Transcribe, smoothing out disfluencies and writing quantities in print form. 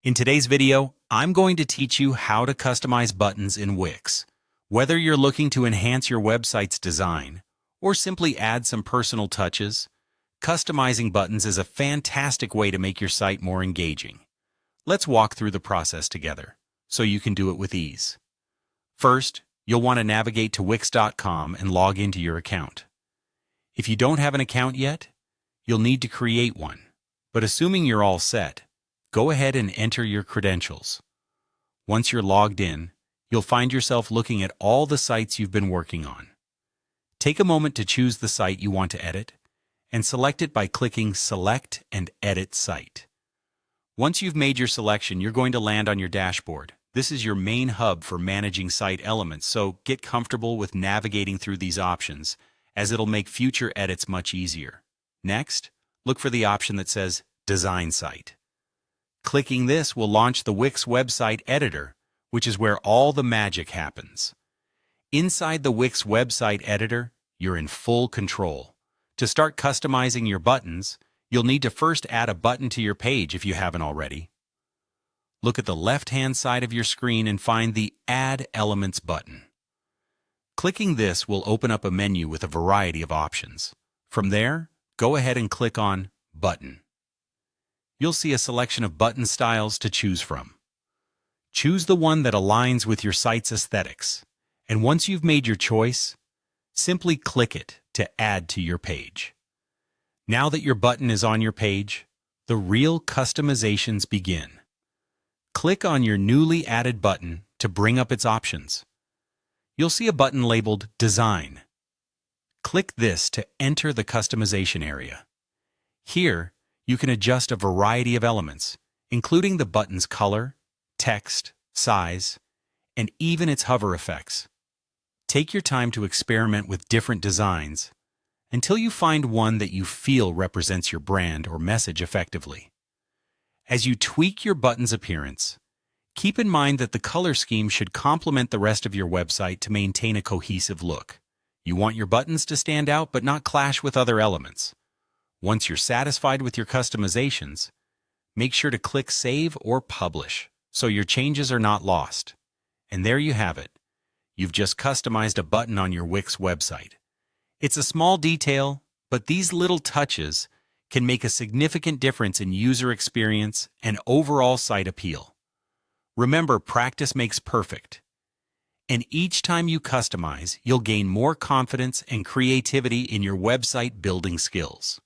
In today's video, I'm going to teach you how to customize buttons in Wix. Whether you're looking to enhance your website's design or simply add some personal touches, customizing buttons is a fantastic way to make your site more engaging. Let's walk through the process together so you can do it with ease. First, you'll want to navigate to Wix.com and log into your account. If you don't have an account yet, you'll need to create one, but assuming you're all set, go ahead and enter your credentials. Once you're logged in, you'll find yourself looking at all the sites you've been working on. Take a moment to choose the site you want to edit and select it by clicking Select and Edit Site. Once you've made your selection, you're going to land on your dashboard. This is your main hub for managing site elements, so get comfortable with navigating through these options, as it'll make future edits much easier. Next, look for the option that says Design Site. Clicking this will launch the Wix website editor, which is where all the magic happens. Inside the Wix website editor, you're in full control. To start customizing your buttons, you'll need to first add a button to your page if you haven't already. Look at the left-hand side of your screen and find the Add Elements button. Clicking this will open up a menu with a variety of options. From there, go ahead and click on Button. You'll see a selection of button styles to choose from. Choose the one that aligns with your site's aesthetics, and once you've made your choice, simply click it to add to your page. Now that your button is on your page, the real customizations begin. Click on your newly added button to bring up its options. You'll see a button labeled Design. Click this to enter the customization area. Here, you can adjust a variety of elements, including the button's color, text, size, and even its hover effects. Take your time to experiment with different designs until you find one that you feel represents your brand or message effectively. As you tweak your button's appearance, keep in mind that the color scheme should complement the rest of your website to maintain a cohesive look. You want your buttons to stand out but not clash with other elements. Once you're satisfied with your customizations, make sure to click Save or Publish so your changes are not lost. And there you have it. You've just customized a button on your Wix website. It's a small detail, but these little touches can make a significant difference in user experience and overall site appeal. Remember, practice makes perfect. And each time you customize, you'll gain more confidence and creativity in your website building skills.